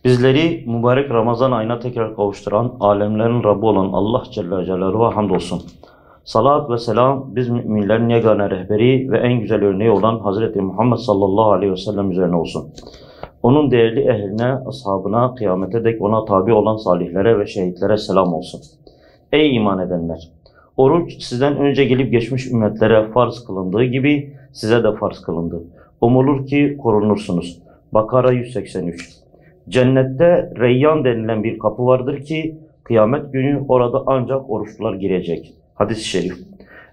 Bizleri mübarek Ramazan ayına tekrar kavuşturan, alemlerin Rabbi olan Allah Celle Celaluhu'ya hamdolsun. Salat ve selam biz müminlerin yegane rehberi ve en güzel örneği olan Hazreti Muhammed sallallahu aleyhi ve sellem üzerine olsun. Onun değerli ehline, ashabına, kıyamete dek ona tabi olan salihlere ve şehitlere selam olsun. Ey iman edenler! Oruç sizden önce gelip geçmiş ümmetlere farz kılındığı gibi size de farz kılındı. Umulur ki korunursunuz. Bakara 183. Cennette Reyyan denilen bir kapı vardır ki kıyamet günü orada ancak oruçlular girecek. Hadis-i şerif.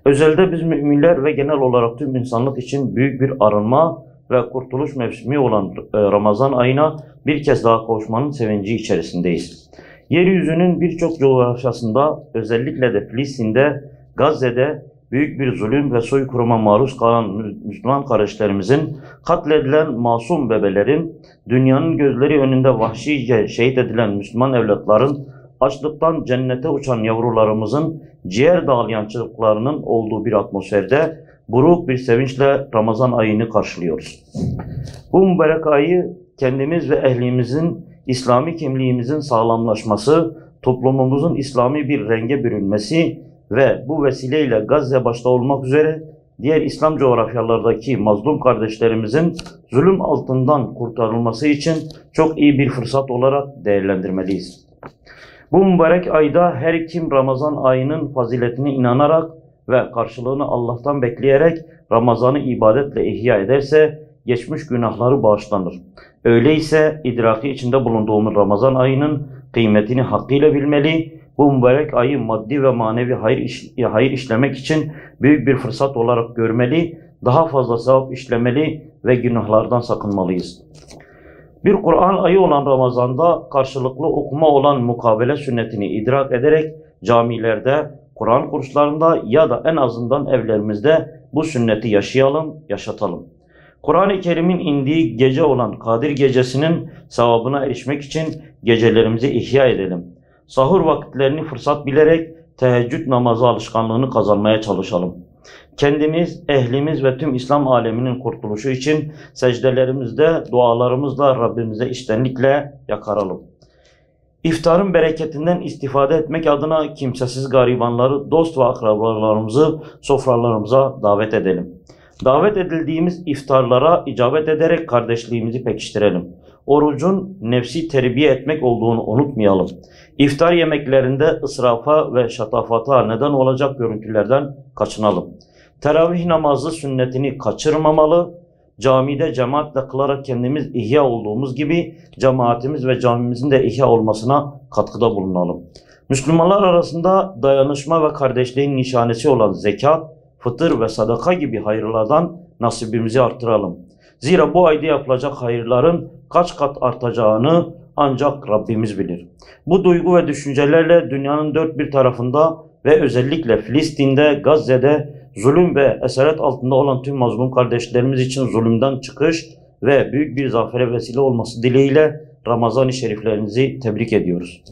Özelde biz müminler ve genel olarak tüm insanlık için büyük bir arınma ve kurtuluş mevsimi olan Ramazan ayına bir kez daha kavuşmanın sevinci içerisindeyiz. Yeryüzünün birçok coğrafyasında, özellikle de Filistin'de, Gazze'de büyük bir zulüm ve soykırıma maruz kalan Müslüman kardeşlerimizin, katledilen masum bebelerin, dünyanın gözleri önünde vahşice şehit edilen Müslüman evlatların, açlıktan cennete uçan yavrularımızın, ciğer dağlayan çocuklarının olduğu bir atmosferde buruk bir sevinçle Ramazan ayını karşılıyoruz. Bu mübarek ayı kendimiz ve ehlimizin, İslami kimliğimizin sağlamlaşması, toplumumuzun İslami bir renge bürünmesi ve bu vesileyle Gazze başta olmak üzere diğer İslam coğrafyalardaki mazlum kardeşlerimizin zulüm altından kurtarılması için çok iyi bir fırsat olarak değerlendirmeliyiz. Bu mübarek ayda her kim Ramazan ayının faziletine inanarak ve karşılığını Allah'tan bekleyerek Ramazan'ı ibadetle ihya ederse geçmiş günahları bağışlanır. Öyleyse idraki içinde bulunduğumuz Ramazan ayının kıymetini hakkıyla bilmeli, bu mübarek ayı maddi ve manevi hayır işlemek için büyük bir fırsat olarak görmeli, daha fazla sevap işlemeli ve günahlardan sakınmalıyız. Bir Kur'an ayı olan Ramazan'da karşılıklı okuma olan mukabele sünnetini idrak ederek camilerde, Kur'an kurslarında ya da en azından evlerimizde bu sünneti yaşayalım, yaşatalım. Kur'an-ı Kerim'in indiği gece olan Kadir Gecesi'nin sevabına erişmek için gecelerimizi ihya edelim. Sahur vakitlerini fırsat bilerek teheccüd namazı alışkanlığını kazanmaya çalışalım. Kendimiz, ehlimiz ve tüm İslam aleminin kurtuluşu için secdelerimizde, dualarımızla Rabbimize içtenlikle yakaralım. İftarın bereketinden istifade etmek adına kimsesiz garibanları, dost ve akrabalarımızı sofralarımıza davet edelim. Davet edildiğimiz iftarlara icabet ederek kardeşliğimizi pekiştirelim. Orucun nefsi terbiye etmek olduğunu unutmayalım. İftar yemeklerinde ısrafa ve şatafata neden olacak görüntülerden kaçınalım. Teravih namazı sünnetini kaçırmamalı. Camide cemaatle kılarak kendimiz ihya olduğumuz gibi cemaatimiz ve camimizin de ihya olmasına katkıda bulunalım. Müslümanlar arasında dayanışma ve kardeşliğin nişanesi olan zekat, fıtır ve sadaka gibi hayırlardan nasibimizi artıralım. Zira bu ayda yapılacak hayırların kaç kat artacağını ancak Rabbimiz bilir. Bu duygu ve düşüncelerle dünyanın dört bir tarafında ve özellikle Filistin'de, Gazze'de zulüm ve esaret altında olan tüm mazlum kardeşlerimiz için zulümden çıkış ve büyük bir zafere vesile olması dileğiyle Ramazan-ı Şeriflerinizi tebrik ediyoruz.